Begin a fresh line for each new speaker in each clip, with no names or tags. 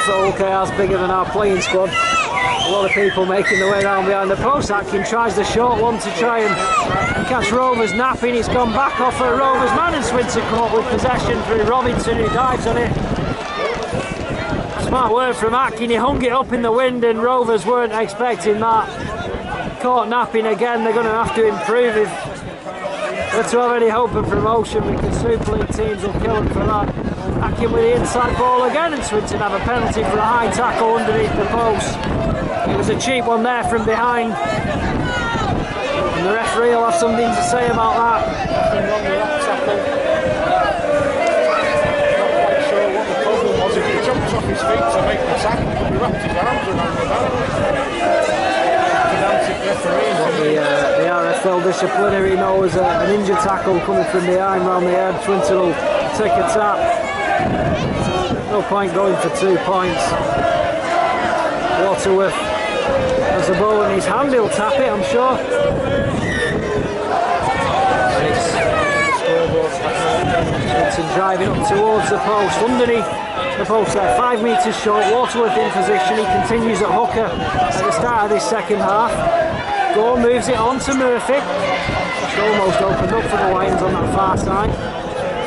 thought, okay, that's bigger than our playing squad. A lot of people making their way down behind the post. Atkin tries the short one to try and catch Rovers napping. It's gone back off a Rovers man, and Swinton come up with possession through Robinson, who dives on it. Smart work from Atkin. He hung it up in the wind, and Rovers weren't expecting that. Caught napping again. They're going to have to improve if they're to have any hope of promotion, because Super League teams will kill them for that. Atkin with the inside ball again, and Swinton have a penalty for a high tackle underneath the post. It was a cheap one there from behind, and the referee will have something to say about that.
Nothing wrong with that tackle. Not quite sure what the problem was. If he jumps off his feet to make the tackle, but he wrapped his arms around the back.
The RFL disciplinary knows an injured tackle coming from behind round the head. Swinton will take a tap. No point going for 2 points. Waterworth has the ball in his hand, he'll tap it, I'm sure. Swinton driving up towards the post, underneath the post there, 5 metres short. Waterworth in position, he continues at hooker at the start of this second half. Gore moves it on to Murphy. It's almost opened up for the Lions on that far side.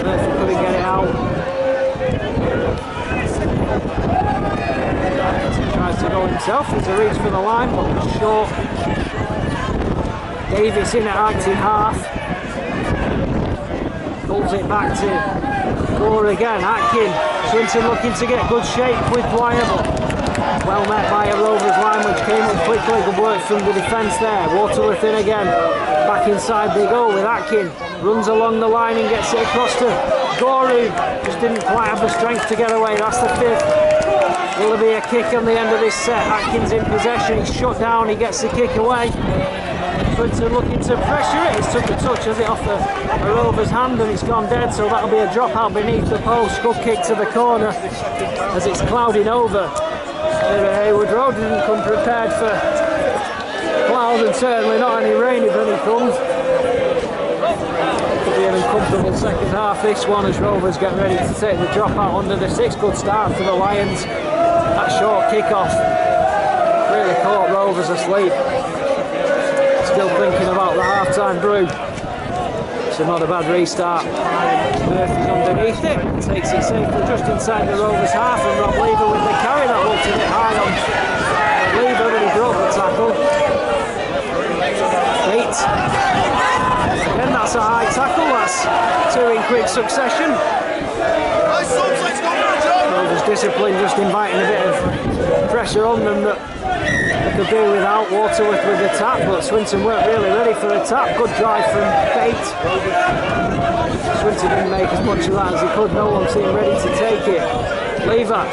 Murphy couldn't get it out. Tries to go himself, there's a reach for the line, but it's short. Davis in at active half. Pulls it back to Gore again. Atkin. Swinton looking to get good shape with Dwyer, but well met by a Rovers line which came up quickly. Good work from the defence there. Waterworth in again. Back inside they go with Atkin. Runs along the line and gets it across to Gore, who just didn't quite have the strength to get away. That's the 5th. Will there be a kick on the end of this set? Atkin's in possession, he's shut down, he gets the kick away. Swinton looking to pressure it, he's took a touch as it off a Rovers hand, and it's gone dead, so that'll be a drop out beneath the post. Good kick to the corner as it's clouding over. Hayward Road didn't come prepared for clouds, and certainly not any rain if any comes. Could be an uncomfortable second half this one as Rovers get ready to take the drop out under the 6. Good start for the Lions. That short kick-off really caught Rovers asleep. Still thinking about the half-time brew. It's not a bad restart. Murphy's underneath it, takes it safely just inside the Rovers half, and Rob Lever with the carry. That looked a bit high on Lever, but he broke the tackle. 8. Again, that's a high tackle. That's 2 in quick succession. Rovers discipline, just inviting a bit of pressure on them that they could do without. Waterworth with the tap, but Swinton weren't really ready for the tap. Good drive from Bate. Swinton didn't make as much of that as he could. No one seemed ready to take it. Lever.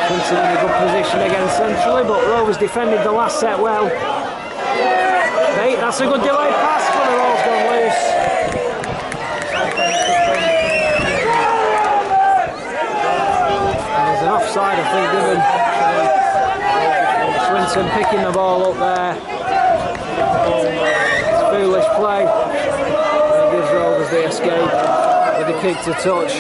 Swinton in a good position again centrally, but Rovers defended the last set well. Bate, that's a good delayed pass, but the ball's gone loose. There's an offside, I think, given. Swinton picking the ball up there. It's foolish play. It gives Rovers the escape with a kick to touch.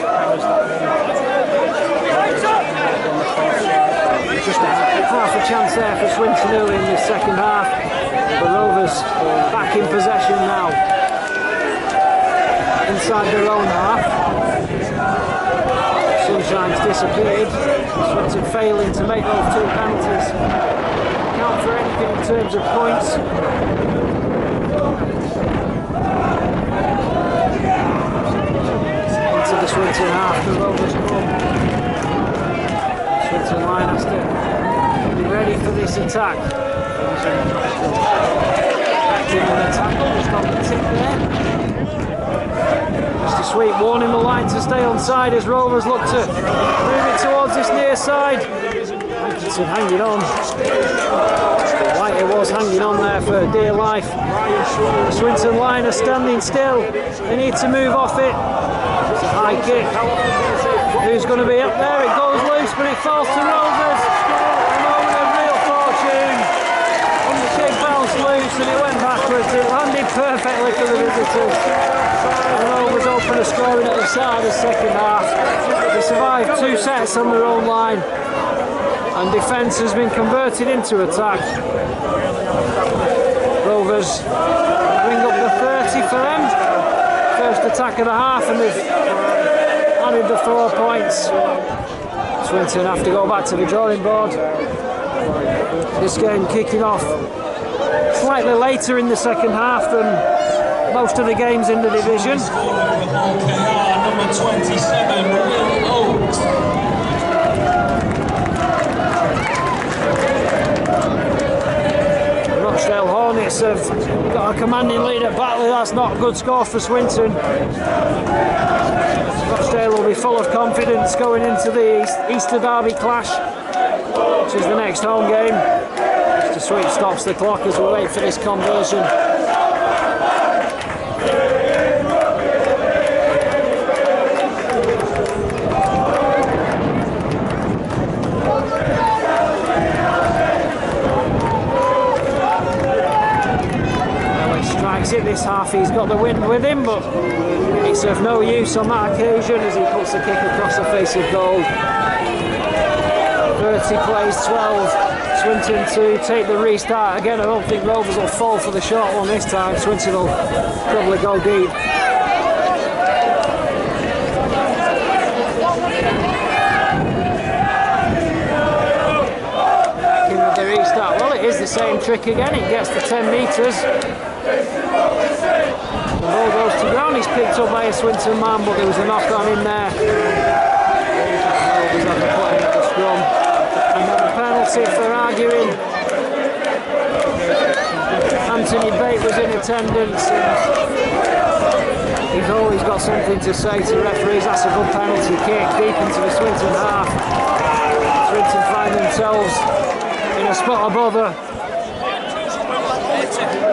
Just half a chance there for Swinton early in this second half. The Rovers back in possession now. Inside their own half. Sunshine's disappeared. Swinton failing to make those 2 penalties count for anything in terms of points. Into the Swinton half, the Rovers come. Swinton line has to be ready for this attack. Acting on the tackle, just got the tip there. Mr. Sweet warning the line to stay on side as Rovers look to move it towards this near side. Hankinson hanging on. White was hanging on there for dear life. The Swinton line are standing still. They need to move off it. It's a high kick. Who's going to be up there? It goes loose, but it falls to Rovers. A moment of real fortune. And the kick bounced loose and it went backwards. It landed perfectly for the visitors. And Rovers open a scoring at the start of the second half. survived 2 sets on their own line, and defence has been converted into attack. Rovers bring up the 30 for them. First attack of the half, and they've added the 4 points. Swinton have to go back to the drawing board. This game kicking off slightly later in the second half than most of the games in the division.
Number 27, Will Oates.
Rochdale Hornets have got a commanding lead at Batley. That's not a good score for Swinton. Rochdale will be full of confidence going into the Easter Derby clash, which is the next home game. Mr. Sweet stops the clock as we wait for this conversion. It this half, he's got the wind with him, but it's of no use on that occasion as he puts the kick across the face of goal. 30 plays 12, Swinton to take the restart. Again, I don't think Rovers will fall for the short one this time. Swinton will probably go deep. With the restart, well, it is the same trick again. It gets to 10 metres. The ball goes to ground. He's picked up by a Swinton man, but there was a knock on in there. Rovers have to put him at the scrum. And then a penalty for arguing. Anthony Bate was in attendance. He's always got something to say to referees. That's a good penalty kick deep into the Swinton half. Swinton find themselves in a spot above her.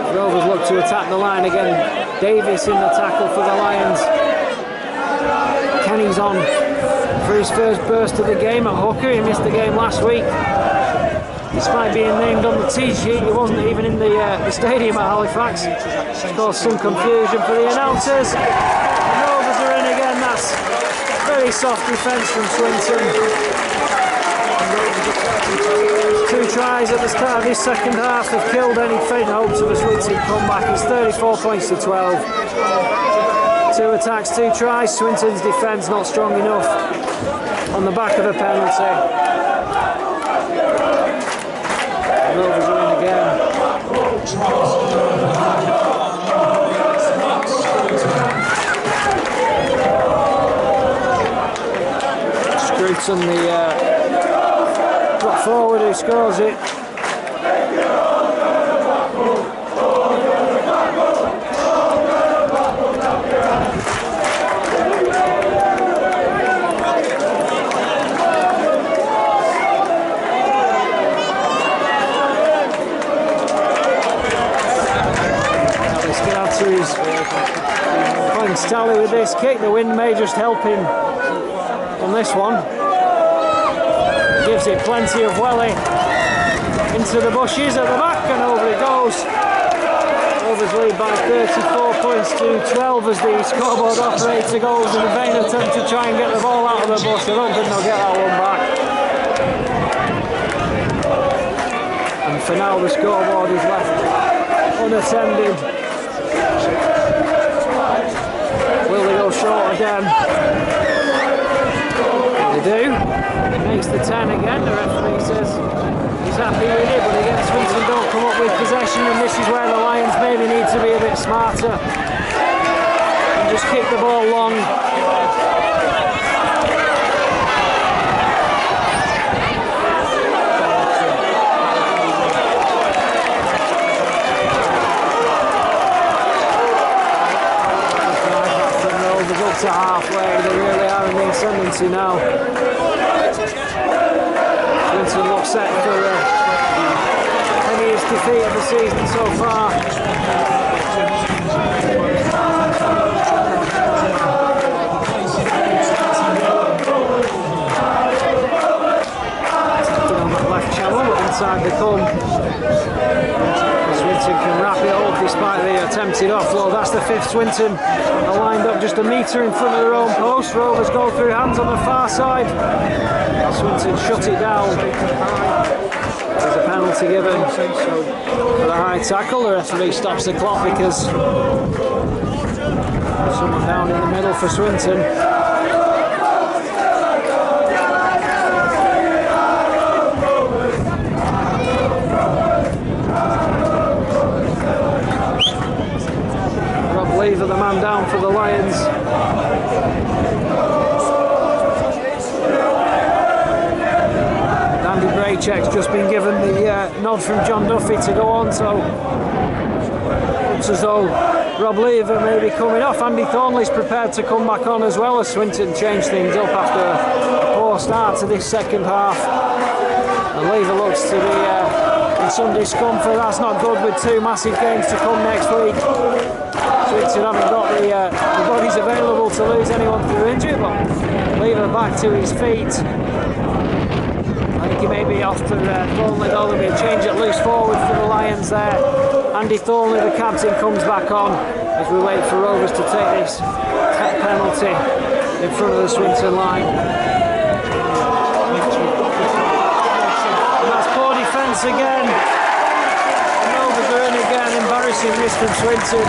Rovers look to attack the line again. Davis in the tackle for the Lions. Kenny's on for his first burst of the game at hooker. He missed the game last week. Despite being named on the tee sheet, he wasn't even in the stadium at Halifax. It's caused some confusion for the announcers. And Rovers are in again. That's very soft defence from Swinton. 2 tries at the start of this second half have killed any faint hopes of a Swinton comeback. It's 34 points to 12. 2 attacks, 2 tries. Swinton's defence not strong enough on the back of a penalty. Rovers are in again. Scruton, the drop forward, who scores it. Points tally with this kick. The wind may just help him on this one. Gives it plenty of welly into the bushes at the back, and over it goes. Rovers lead by 34 points to 12 as the scoreboard operator goes in a vain attempt to try and get the ball out of the bush. I don't think they'll get that one back. And for now the scoreboard is left unattended. Will they go short again? They do. He makes the 10 again. The referee says he's happy with it, but again Swinton don't come up with possession, and this is where the Lions maybe need to be a bit smarter and just kick the ball long. Up to halfway, they really are in the ascendancy now. Swinton looks set for heaviest defeat of the season so far. Tapping on that left channel, but inside the come. Swinton can wrap it up despite the attempted offload. That's the 5th. Swinton are lined up just a metre in front of their own post. Rovers go through hands on the far side. Swinton shut it down. There's a penalty given for the high tackle. The referee stops the clock because someone down in the middle for Swinton. Lever the man down for the Lions. Andy Braycheck's just been given the nod from John Duffy to go on, so looks as though Rob Lever may be coming off. Andy Thornley's prepared to come back on as well as Swinton change things up after a poor start to this second half. And Lever looks to be in some discomfort. That's not good with 2 massive games to come next week. Swinton haven't got the bodies available to lose anyone through injury, but Lever back to his feet. I think he may be off to Thornley though. There'll be a change at loose forward for the Lions there. Andy Thornley, the captain, comes back on as we wait for Rovers to take this penalty in front of the Swinton line. And that's poor defence again. Again, embarrassing miss from Swinton.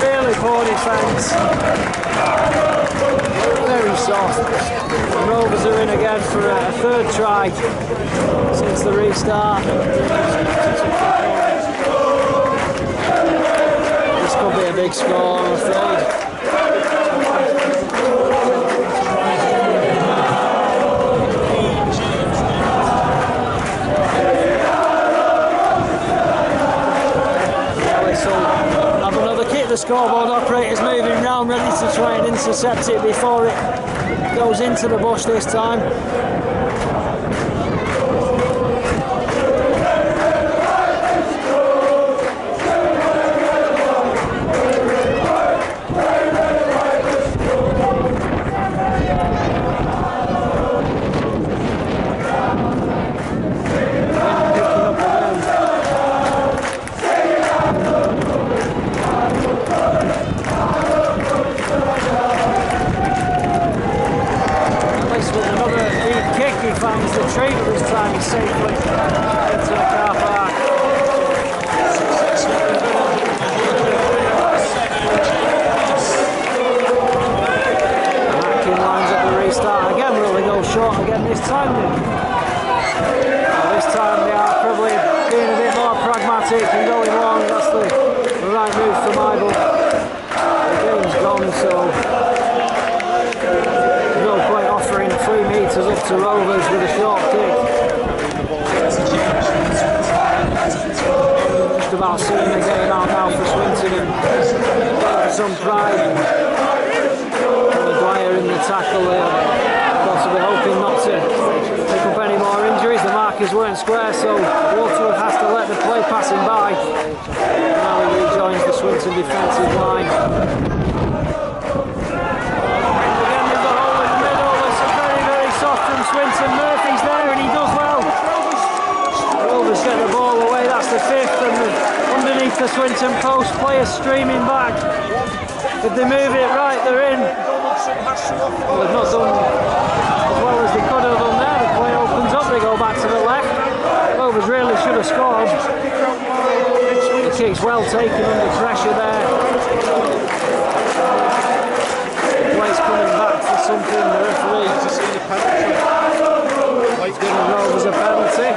Really poor defence. Very soft. The Rovers are in again for a 3rd try since the restart. This could be a big score, I'm afraid. The scoreboard operator's moving round, ready to try and intercept it before it goes into the bush this time. Finds the tree, but this time he's safely into the car park. Atkin lines up the restart again. Will they go short again this time? This time they are probably being a bit more pragmatic and going long. That's the right move for Mybel. The game's gone, so no point offering 3 metres up to Rovers with a short kick. Just about seeing the game out now for Swinton and some pride. Maguire in the tackle there, possibly hoping not to pick up any more injuries. The markers weren't square, so Waterworth has to let the play pass him by. Now he rejoins the Swinton defensive line. Swinton, Murphy's there and he does well. Rovers get the ball away, that's the 5th, and underneath the Swinton post, players streaming back. If they move it right, they're in. Well, they've not done as well as they could have done there. The play opens up, they go back to the left. Rovers really should have scored. The kick's well taken under pressure there. The play's coming back for something. The referee to see the penalty. It's giving Rovers a penalty.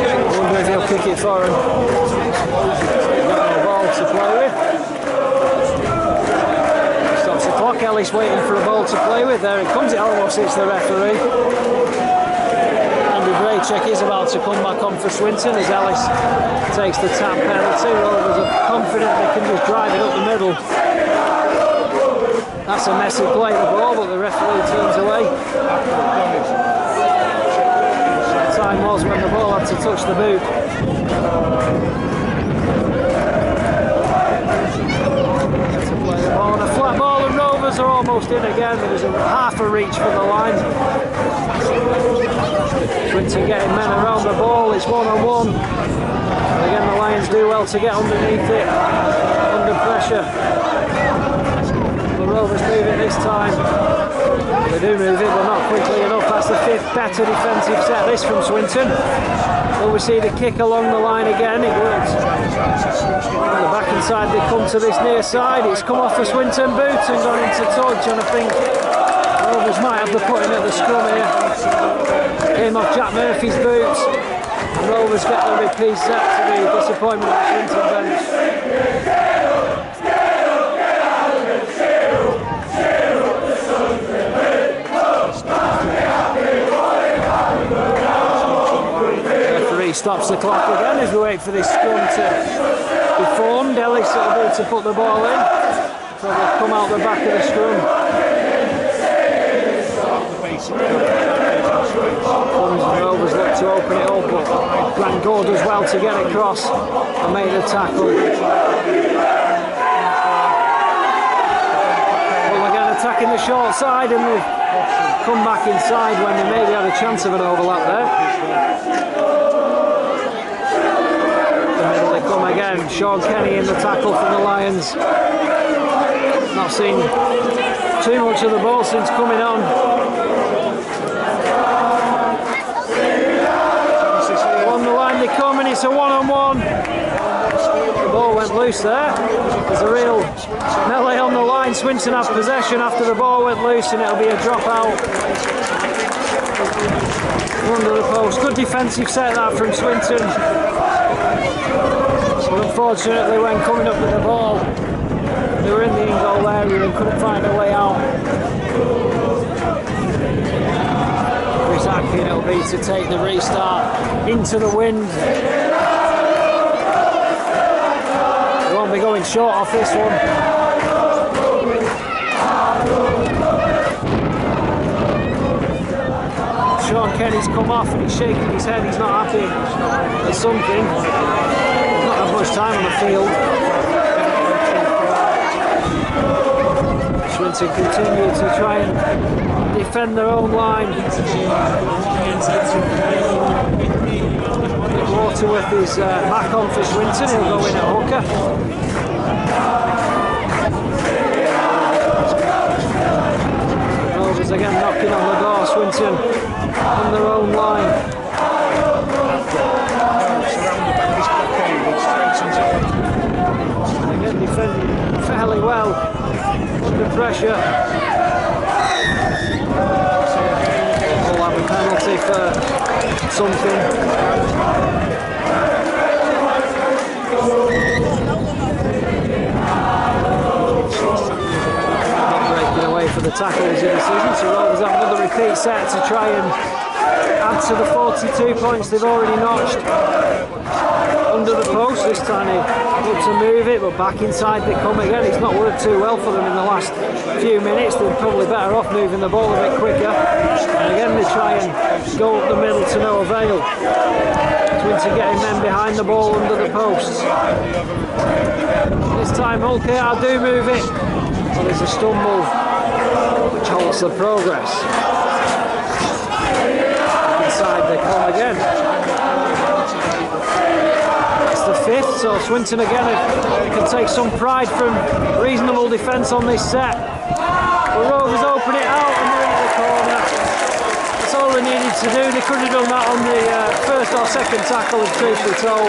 I wonder if he'll kick it for him. Got a ball to play with. Stops the clock. Ellis waiting for a ball to play with. There it comes. It almost hits the referee. Andy Braycheck is about to come back on for Swinton as Ellis takes the tap penalty. Rovers are confident they can just drive it up the middle. That's a messy play, the ball, but the referee turns away. The time was when the ball had to touch the boot. To play the ball on a flat ball, and Rovers are almost in again. There was half a reach for the line. Swinton getting men around the ball, it's 1-on-1. Again, the Lions do well to get underneath it, under pressure. The Rovers move it this time. They do move it, but not quickly enough. That's the 5th better defensive set, this from Swinton. But we see the kick along the line again, it works. On the back inside they come to this near side, it's come off the Swinton boot and gone into touch, and I think Rovers might have the putting at the scrum here. Came off Jack Murphy's boots, and Rovers get the repeat set to the disappointment of the Swinton bench. Stops the clock again as we wait for this scrum to be formed. Ellis will be to put the ball in, so they'll come out the back of the scrum. The Rovers look to open it up, but Grant Gore does well to get across and make the tackle. Well, again attacking the short side, and they've come back inside when they maybe had a chance of an overlap there. Come again, Sean Kenny in the tackle from the Lions. Not seen too much of the ball since coming on. On the line they come, and it's a 1-on-1. The ball went loose there. There's a real melee on the line. Swinton have possession after the ball went loose, and it'll be a drop out. Under the post. Good defensive set that from Swinton. But unfortunately, when coming up with the ball, they were in the in-goal area and couldn't find a way out. Chris Atkin, it'll be to take the restart into the wind. They won't be going short off this one. Sean Kenny's come off and he's shaking his head, he's not happy at something. Not have much time on the field. Swinton continue to try and defend their own line. Waterworth is back on for Swinton, he'll go in at hooker. Rovers again knocking on the door, Swinton on their own line. Again defending fairly well under pressure. We'll have a penalty for something. Not breaking away for the tackle is a decision, so Rovers have another repeat set to try and add to the 42 points they've already notched. Under the post, this time they look to move it, but back inside they come again. It's not worked too well for them in the last few minutes. They're probably better off moving the ball a bit quicker. And again they try and go up the middle to no avail. Swinton getting men behind the ball under the posts. This time Mulcahy do move it, but there's a stumble which halts the progress. Back inside they come again. The 5th, so Swinton again can take some pride from reasonable defence on this set. The Rovers open it out and they're into the corner. That's all they needed to do. They could have done that on the first or second tackle, if truth be told.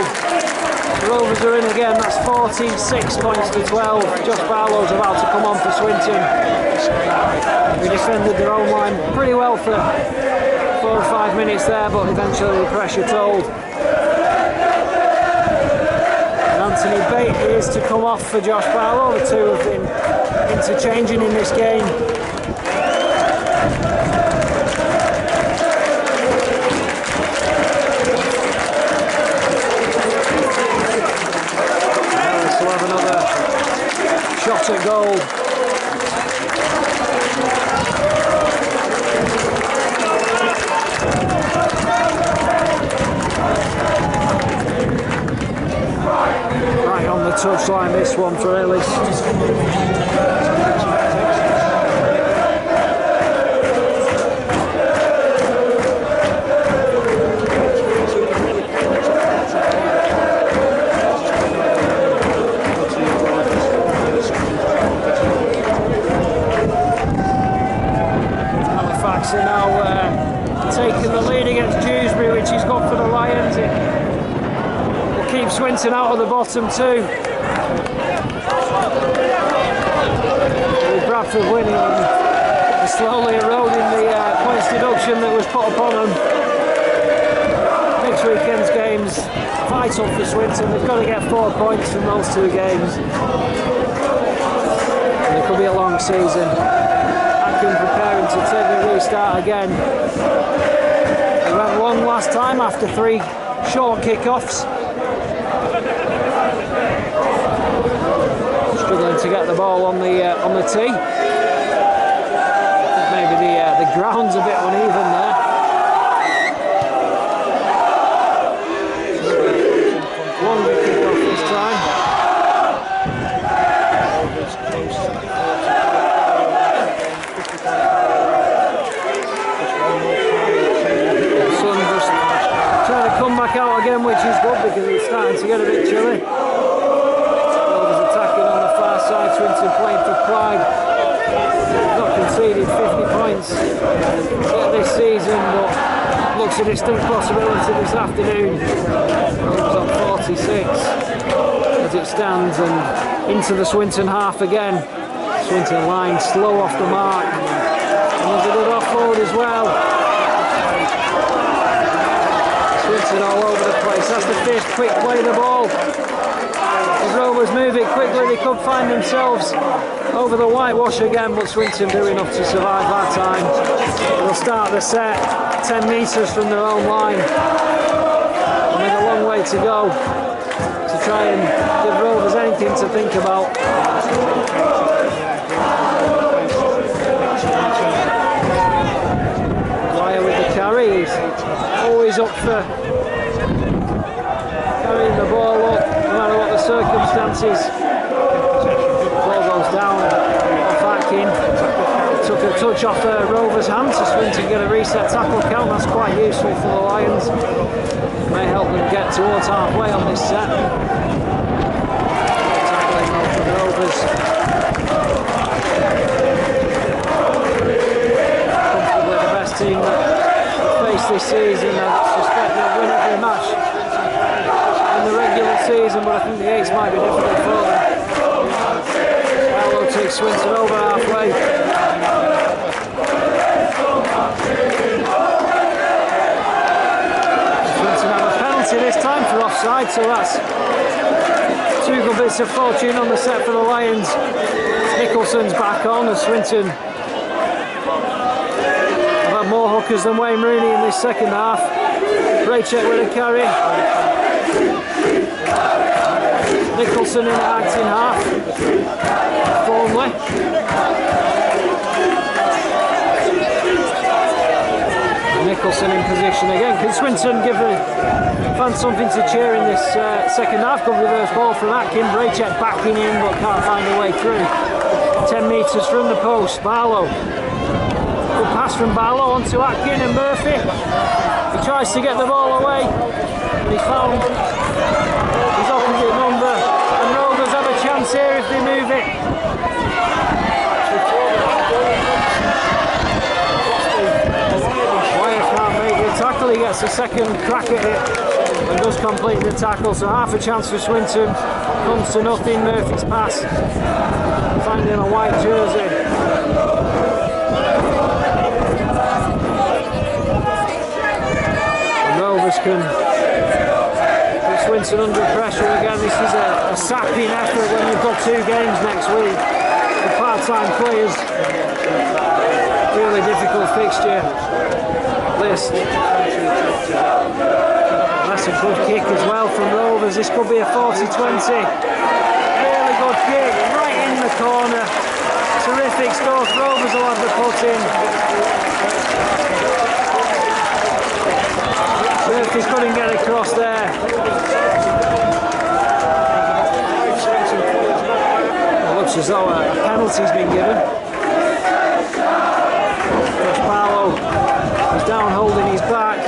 The Rovers are in again, that's 46 points to 12. Josh Barlow's about to come on for Swinton. They defended their own line pretty well for 4 or 5 minutes there, but eventually the pressure told. Anthony Bate is to come off for Josh Barlow. The two have been interchanging in this game. Ellis will have another shot at goal. Right on the touchline, this one for Ellis. Swinton out of the bottom two. With Bradford winning and slowly eroding the points deduction that was put upon them. Next weekend's games vital for Swinton. They've got to get 4 points from those 2 games. And it could be a long season. Atkin preparing to take the restart again. They went long last time after 3 short kickoffs. Struggling to get the ball on the tee. Maybe the ground's a bit uneven there. Longer kickoff this time. Sun just trying to come back out again, which is good because it's starting to get a bit chilly. Rovers attacking on the far side. Swinton playing for pride. Not conceded 50 points yet this season, but looks a distinct possibility this afternoon. Rovers on 46 as it stands, and into the Swinton half again. Swinton line slow off the mark, and there's a good offload as well. Swinton all over the place. That's the first quick play of the ball. As Rovers move it quickly, they could find themselves over the whitewash again, but Swinton do enough to survive that time. They'll start the set 10 metres from their own line, and with a long way to go to try and give Rovers anything to think about. Dwyer with the carry, he's always up for carrying the ball up, no matter what the circumstances. Ball goes down off Atkin. Took a touch off Rovers' hand, so Swinton get a reset tackle count. That's quite useful for the Lions. May help them get towards halfway on this set. Tackling now for Rovers. Comfortably the best team that faced this season. I suspect they'll win every match in the regular season, but I think the eights might be difficult for them. Barlow takes Swinton over halfway. Swinton have a penalty this time for offside, so that's 2 good bits of fortune on the set for the Lions. Nicholson's back on as Swinton have had more hookers than Wayne Rooney in this second half. Braycheck with a carry. Nicholson in the acting half. Formley. Nicholson in position again. Can Swinton give the fans something to cheer in this second half? Good reverse ball from Atkin. Braycheck backing in but can't find a way through. 10 metres from the post. Barlow. Good pass from Barlow onto Atkin and Murphy. He tries to get the ball away. And he found his opposite number. And Rovers have a chance here if they move it. Tackle, he gets a second crack at it and does complete the tackle, so half a chance for Swinton. Comes to nothing. Murphy's pass finding a white jersey. And Rovers can put Swinton under pressure again. This is a sapping effort when you've got 2 games next week. The part-time players, really difficult fixture list. That's a good kick as well from Rovers. This could be a 40-20. Really good kick, right in the corner. Terrific stuff. Rovers will have the put in. Murphy couldn't get across there. It looks as though a penalty's been given. Barlow is down holding his back.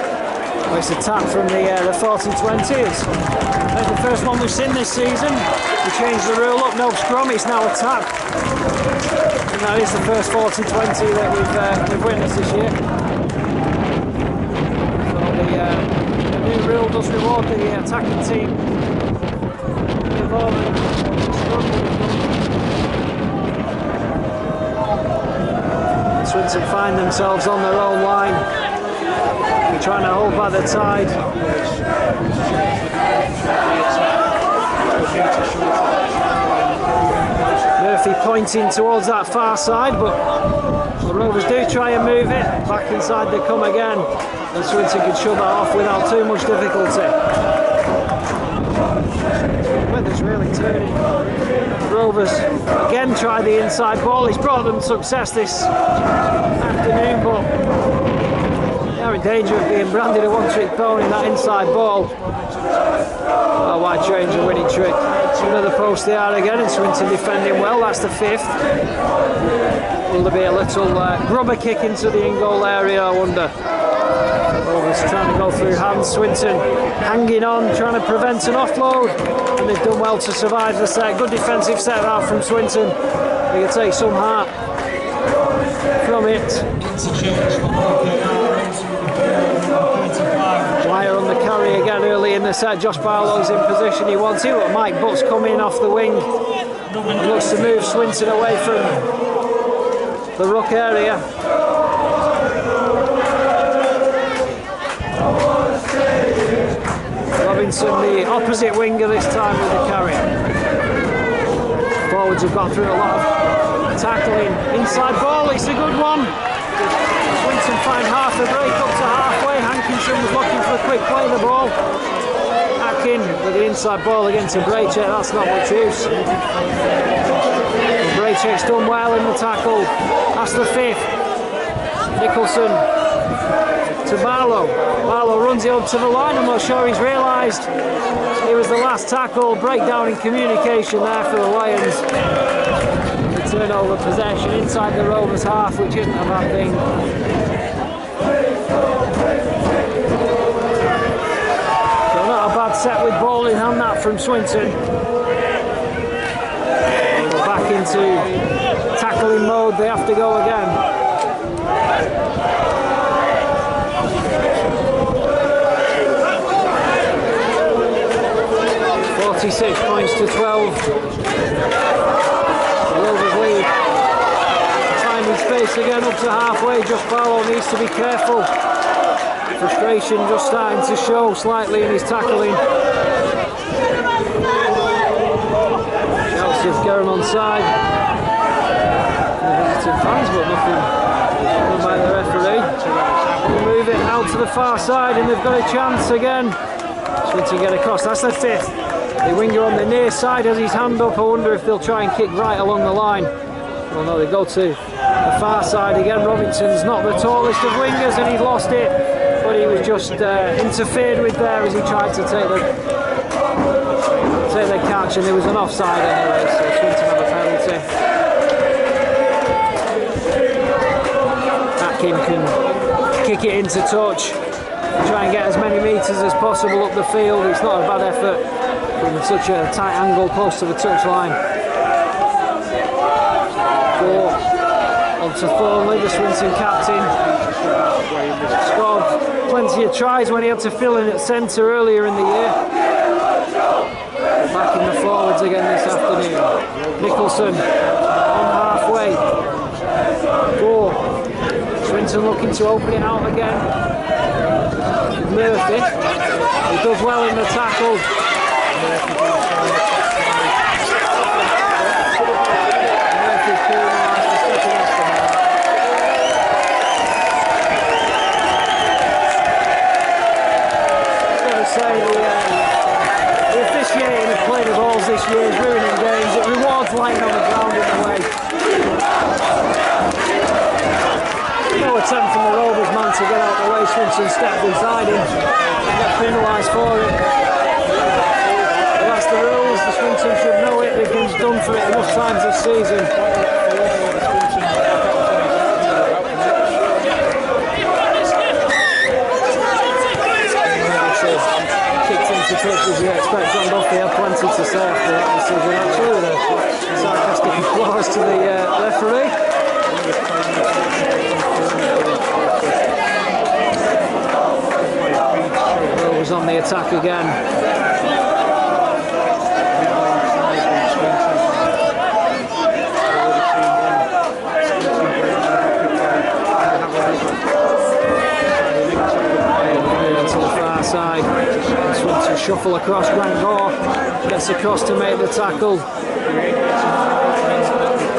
Well, it's a tap from the 40-20. It's the first one we've seen this season. We changed the rule up, no scrum, it's now a tap. And that is the first 40-20 that we've witnessed this year. So the new rule does reward the attacking team corner. Swinton find themselves on their own line. They're trying to hold back the tide. Murphy pointing towards that far side, but the Rovers do try and move it. Back inside they come again, and Swinton can shut that off without too much difficulty. Weather's really turning. Rovers again try the inside ball. It's brought them success this afternoon, but they're in danger of being branded a one-trick pony. That inside ball. A wide change, a winning trick. Under the post they are again, and Swinton defending well. That's the 5th. Will there be a little grubber kick into the in-goal area, I wonder? Rovers trying to go through hands. Swinton hanging on, trying to prevent an offload, and they've done well to survive the set. Good defensive set out from Swinton. They can take some heart from it. Dwyer on the carry again early in the set. Josh Barlow's in position he wants it, but Mike Butt's coming off the wing. He looks to move Swinton away from the ruck area. Robinson, the opposite winger this time with the carry. Forwards have got through a lot of tackling. Inside ball, it's a good one. Swinton find half the break up to halfway. Hankinson was looking for a quick play the ball. Atkin with the inside ball against Braychek, that's not much use. Braychek's done well in the tackle. That's the 5th. Nicholson to Barlow. Barlow runs it up to the line. I'm not sure he's realised it was the last tackle. Breakdown in communication there for the Lions. The turnover possession inside the Rovers half, which isn't a bad thing. So not a bad set with ball in hand, that from Swinton. We're back into tackling mode. They have to go again. 46 points to 12. The Rovers lead. Finding space again up to halfway. Josh Barlow needs to be careful. Frustration just starting to show slightly in his tackling. Chelsea have Garam on side. The visiting fans, but nothing done by the referee. We'll move it out to the far side, and they've got a chance again. Swinton get across. That's the 5th. The winger on the near side has his hand up. I wonder if they'll try and kick right along the line. Well, no, they go to the far side again. Robinson's not the tallest of wingers, and he's lost it, but he was just interfered with there as he tried to take the catch, and there was an offside anyway, so Swinton have a penalty. Atkin can kick it into touch, try and get as many metres as possible up the field. It's not a bad effort from such a tight angle close to the touchline. Four onto Thornley, the Swinton captain. Scored plenty of tries when he had to fill in at centre earlier in the year. Back in the forwards again this afternoon. Nicholson on halfway. Four. Swinton looking to open it out again. Murphy, he does well in the tackle. Murphy's cool now after stepping off the mark. I've got to say the officiating of playing the balls this year is ruining games. It rewards lying on the ground in the way. No attempt from the Rovers man to get out the way. Swinton stepped inside him and got penalised for it. That's the rules. The Swinton should know it. They've been done for it enough times this season. Kicked into touch as you expect. John Duffy had plenty to say after that decision, actually, with a sarcastic applause to the referee. Rovers on the attack again. shuffle across. Grant Gore gets across to make the tackle.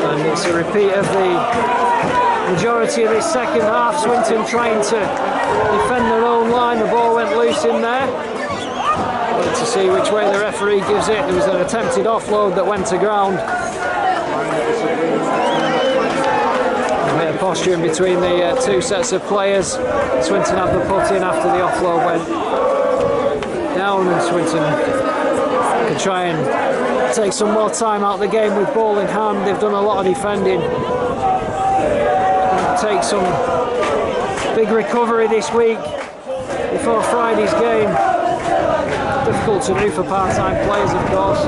And it's a repeat of the majority of this second half. Swinton trying to defend their own line. The ball went loose in there. Wait to see which way the referee gives it. There was an attempted offload that went to ground. A bit of posturing between the two sets of players. Swinton had the put in after the offload went down, and Swinton can try and take some more time out of the game with ball in hand. They've done a lot of defending. Take some big recovery this week before Friday's game. Difficult to do for part-time players, of course.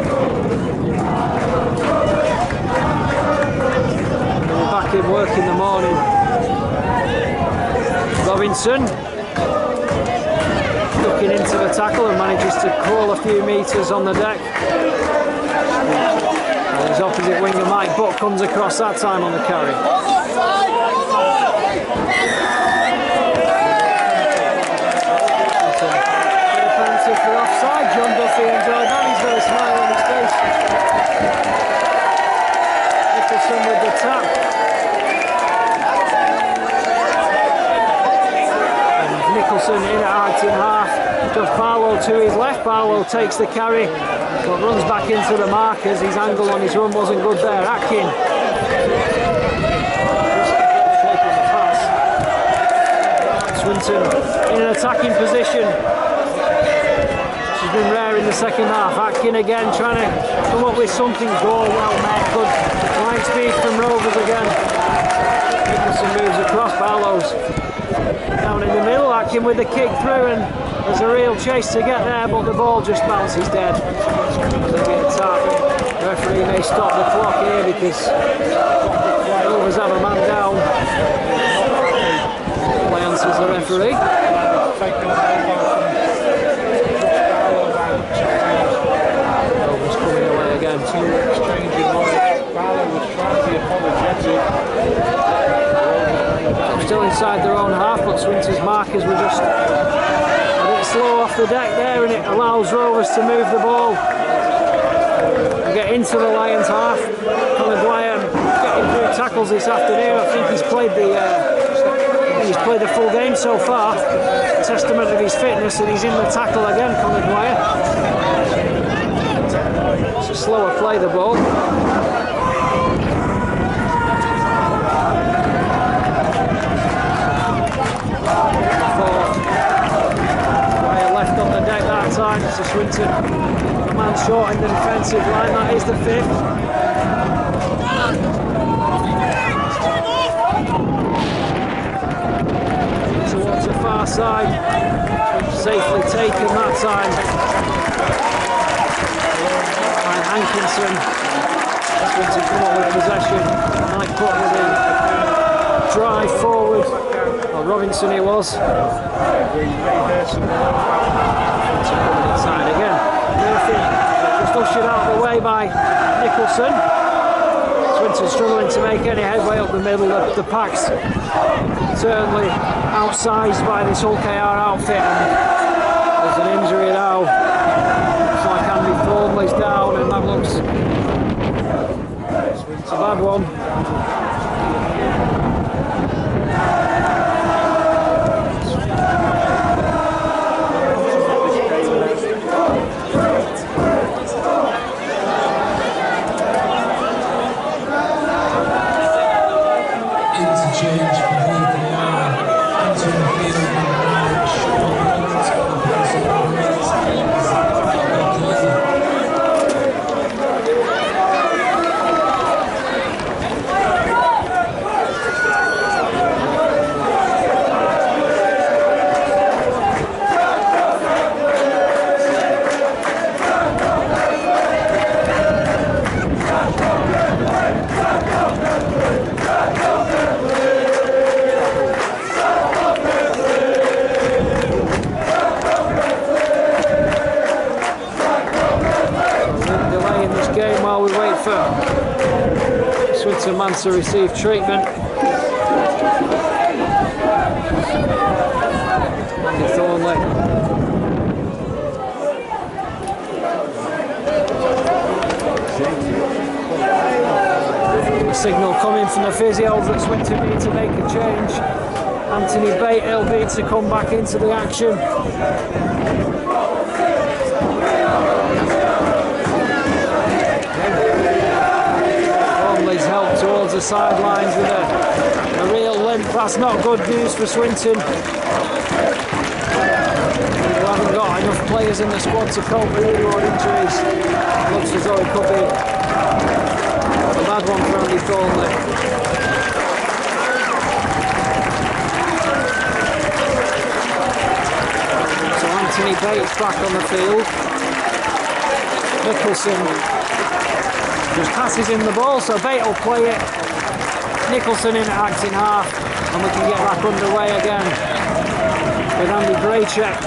We'll be back in work in the morning. Robinson looking into the tackle and manages to crawl a few metres on the deck. And his opposite winger Mike Buck comes across that time on the carry. For offside, John Duffy enjoyed that. He's got a smile on his face. Nicholson with the tap. And Nicholson in at Arcton half. Just Barlow to his left. Barlow takes the carry, but runs back into the markers. His angle on his run wasn't good there. Atkin. Swinton in an attacking position. It's been rare in the second half. Atkin again trying to come up with something. Goal well met. Good line speed from Rovers again. Nicholson moves across. Barlow's down in the middle. Atkin with the kick through, and there's a real chase to get there, but the ball just bounces dead. The referee may stop the clock here because Rovers have a man down. Play answers the referee. Still inside their own half, but Swinton's markers were just a bit slow off the deck there, and it allows Rovers to move the ball and get into the Lions half. Colin Dwyer getting through tackles this afternoon. I think he's played the full game so far. Testament of his fitness, and he's in the tackle again, Colin Dwyer. It's a slower play, the ball. Dwyer left on the deck that time. It's a Swinton. A man short in the defensive line. That is the fifth. Towards the far side. Safely taken that time. Hankinson. Swinton come up with possession. Mike Buck with the drive forward. Well, Robinson it was. Inside again. Murphy just ushered out of the way by Nicholson. Swinton struggling to make any headway up the middle. The pack's certainly outsized by this Hull KR outfit. And there's an injury now. Looks like Andy Thornley's down, and that looks a bad one.
Interchange for Hull KR. Into the field now. Sean Hunt on the pass of
Swinton man to receive treatment. Andy Thornley The signal coming from the physios that Swinton need to make a change. Anthony Bate will be to come back into the action. Bromley's helped towards the sidelines with a real limp. That's not good news for Swinton. We haven't got enough players in the squad to cope with any more injuries. Looks as though it could be a bad one for Andy Thornley. So Anthony Bates back on the field. Nicholson just passes in the ball, so Bate will play it. Nicholson in at acting half, and we can get back underway again with Andy Graycheck.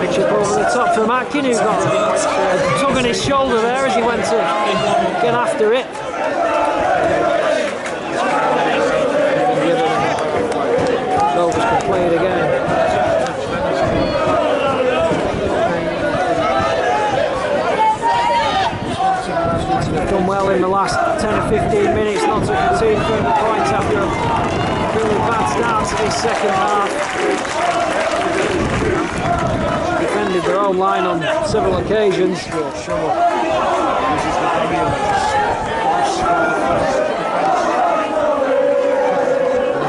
Pitch up over the top from Atkin, who got a tug on his shoulder there as he went to get after it. Rovers can play it again. They've done well in the last 10 or 15 minutes not to concede further points after a really bad start to this second half. Defended their own line on several occasions. The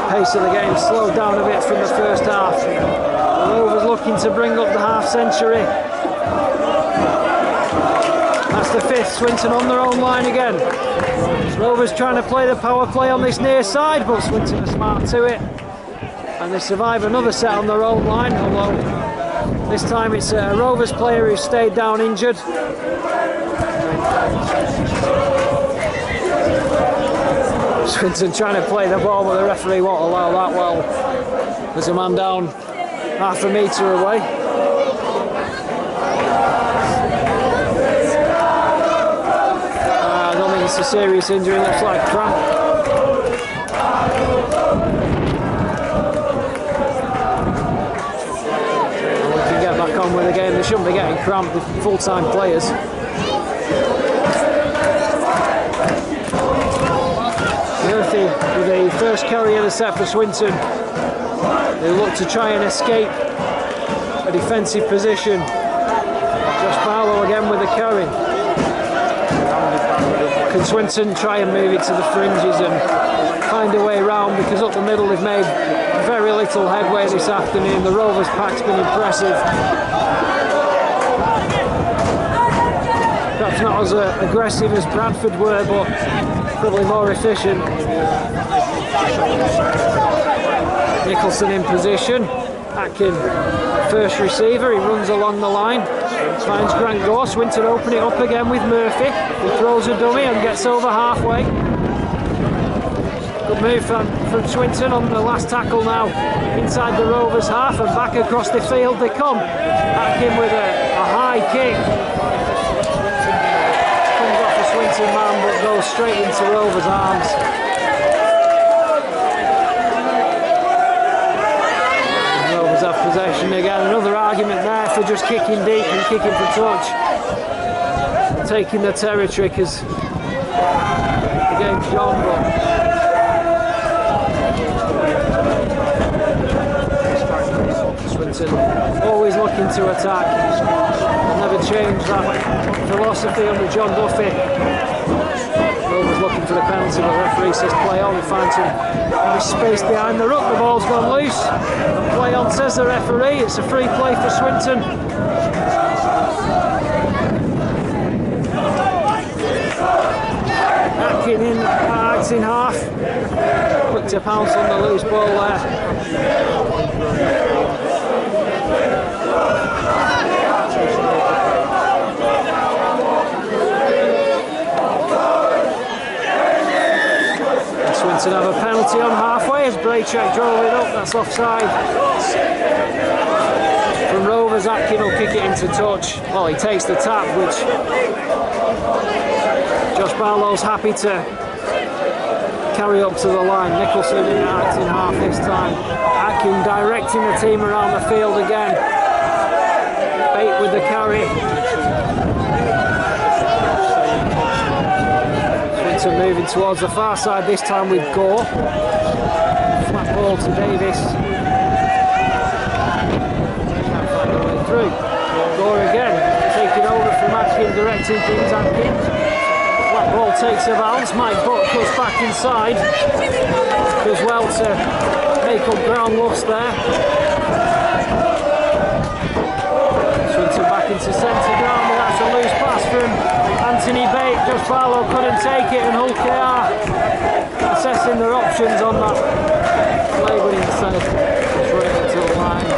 pace of the game slowed down a bit from the first half. The Rovers looking to bring up the half century. That's the fifth. Swinton on their own line again. Rovers trying to play the power play on this near side, but Swinton are smart to it. And they survive another set on their own line, although this time it's a Rovers player who stayed down injured. Swinton trying to play the ball, but the referee won't allow that. Well, there's a man down half a metre away. I don't think it's a serious injury, it looks like cramp. And we can get back on with the game. They shouldn't be getting cramp with full-time players. Murphy with the first carry of the set for Swinton. They look to try and escape a defensive position. Josh Barlow again with the carry. Can Swinton try and move it to the fringes and find a way round, because up the middle they've made very little headway this afternoon. The Rovers pack's been impressive. Perhaps not as aggressive as Bradford were, but probably more efficient. Nicholson in position. Atkin, first receiver, he runs along the line, finds Grant Gore. Swinton open it up again with Murphy, who throws a dummy and gets over halfway. Good move from Swinton on the last tackle now, inside the Rovers half, and back across the field they come. Atkin with a high kick. Comes off a Swinton man but goes straight into Rovers' arms. Have possession again. Another argument there for just kicking deep and kicking for touch, taking the territory, because the game's gone. But Swinton always looking to attack. They'll never change that philosophy under John Duffy. Rovers looking for the penalty, but the referee says play on. He finds some nice space behind the ruck. The ball's gone loose. Play on, says the referee. It's a free play for Swinton. Atkin in, acts in half. Quick to pounce on the loose ball there. Swinton have a penalty on halfway as Braycheck drove it up. That's offside. From Rovers, Atkin will kick it into touch. Well, he takes the tap, which Josh Barlow's happy to carry up to the line. Nicholson in acting half this time. Atkin directing the team around the field again. Bate with the carry. Swinton moving towards the far side, this time with Gore. Flat ball to Davis. Through. Gore again, taking over from Atkins, directing things Atkins. Flat ball takes a bounce, Mike Buck goes back inside. Does well to make up ground lost there. Swinton back into centre ground, but that's a loose pass from Anthony Bate. Just Barlow couldn't take it, and Hull KR assessing their options on that play, but instead just running into the line.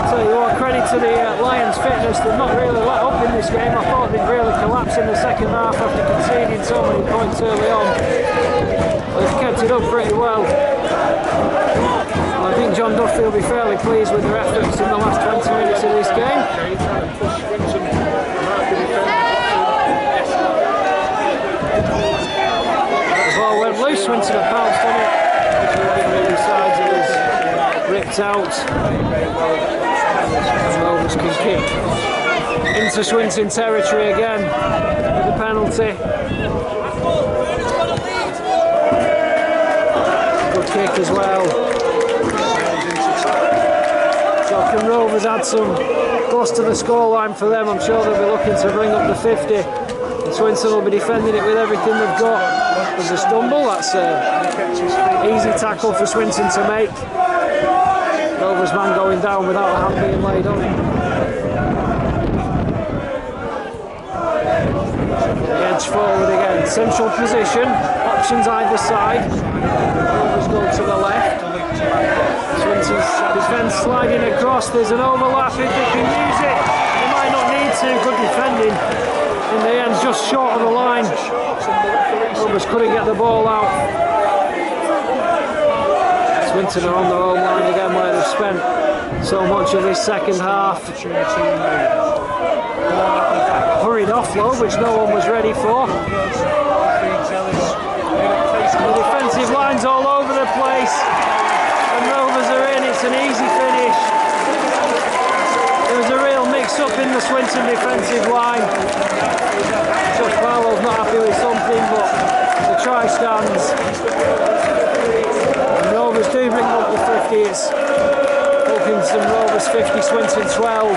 Tell you what, credit to the Lions' fitness. They've not really let up in this game. I thought they'd really collapse in the second half after conceding so many points early on. But they've kept it up pretty well. I think John Duffy will be fairly pleased with their efforts in the last 20 minutes of this game. The ball went loose, Swinton have pounced on it. The sides it was ripped out. Rovers can kick into Swinton territory again with the penalty. Good kick as well. Can Rovers add some close to the scoreline for them? I'm sure they'll be looking to bring up the 50. And Swinton will be defending it with everything they've got. There's a stumble, that's an easy tackle for Swinton to make. Rovers man going down without a hand being laid on him. The edge forward again, central position, options either side. Rovers go to the left. Swinton's defence sliding across, there's an overlap if they can use it. They might not need to, good defending. In the end, just short of the line. Rovers couldn't get the ball out. Swinton are on their own line again where they've spent so much of this second half. Hurried offload, which no one was ready for. The defensive line's all over the place. And Rovers are in, it's an easy finish. There was a real mix-up in the Swinton defensive line. Josh Barlow's not happy with something, but the try stands. And Rovers do bring up the 50, it's Wilkinson Rovers 50, Swinton 12.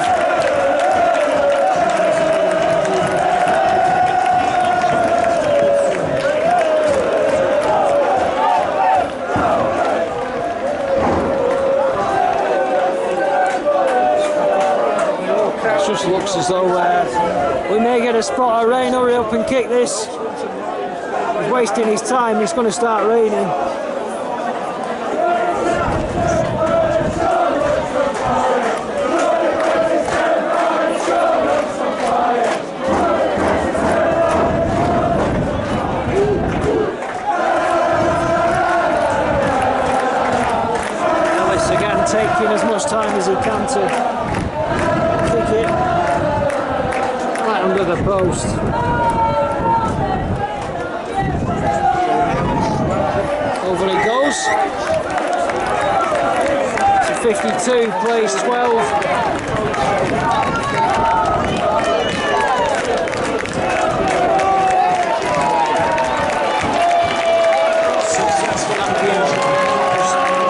Just looks as though we may get a spot of rain. Hurry up and kick this. He's wasting his time, it's going to start raining. Ellis again taking as much time as he can to kick it right under the post. Over it goes. To 52, plays 12.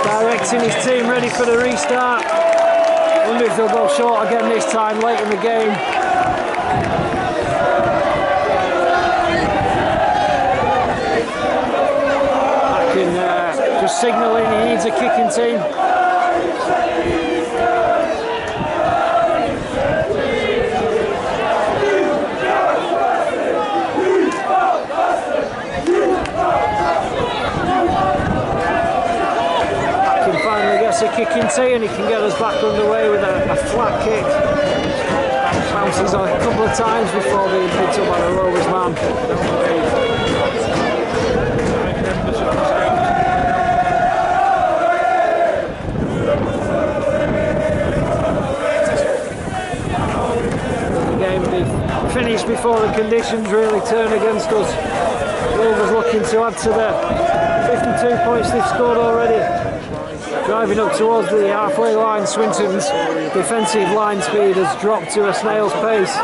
Directing his team ready for the restart. I wonder if they'll go short again this time late in the game. Akin just signalling he needs a kicking team. A kicking tee and he can get us back underway with a flat kick. Bounces a couple of times before being picked up by the Rovers man. The game be finished before the conditions really turn against us. Rovers looking to add to the 52 points they've scored already. Driving up towards the halfway line, Swinton's defensive line speed has dropped to a snail's pace.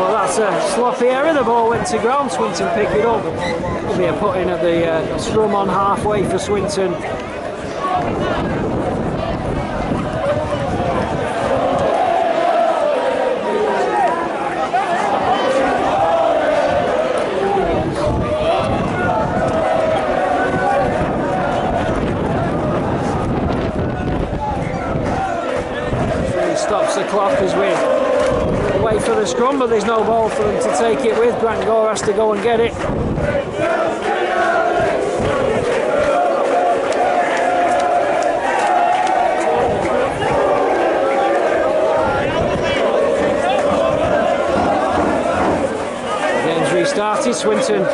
Well, that's a sloppy error. The ball went to ground. Swinton picked it up. It'll be a put in at the scrum on halfway for Swinton. Stops the clock as we wait for the scrum, but there's no ball for them to take it with. Grant Gore has to go and get it. Game's restarted. Swinton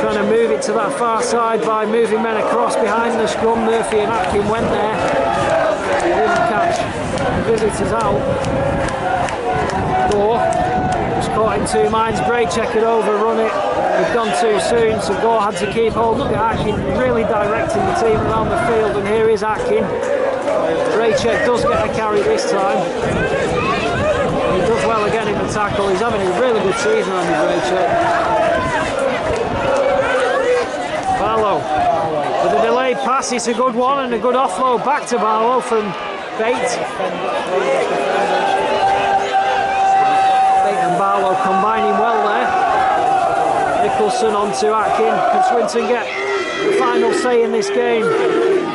trying to move it to that far side by moving men across behind the scrum. Murphy and Atkin went there. He didn't catch visitors out. Gore was caught in two minds. Braycheck had overrun it. He'd gone too soon, so Gore had to keep hold. Look at Atkin really directing the team around the field, and here is Atkin. Braycheck does get a carry this time. He does well again in the tackle. He's having a really good season on Braycheck. Barlow with a delayed pass. It's a good one and a good offload back to Barlow from Bate and Barlow combining well there. Nicholson onto Atkin. Can Swinton get the final say in this game?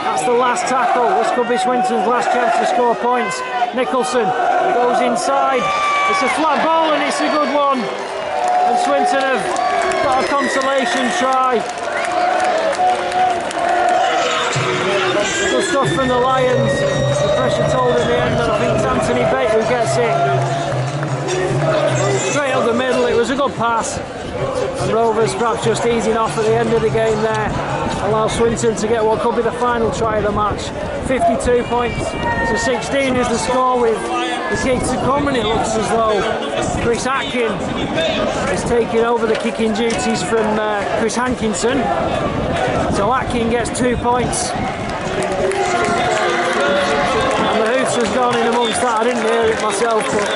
That's the last tackle. This could be Swinton's last chance to score points. Nicholson goes inside. It's a flat ball and it's a good one. And Swinton have got a consolation try. Good stuff from the Lions. The pressure told in the end, and I think it's Anthony Bate who gets it. Straight up the middle, it was a good pass. And Rovers perhaps just easing off at the end of the game there. Allow Swinton to get what could be the final try of the match. 52 points to 16 is the score with the kick to come, and it looks as though Chris Atkin is taking over the kicking duties from Chris Hankinson. So Atkin gets 2 points. And the hoots has gone in amongst that. I didn't hear it myself, but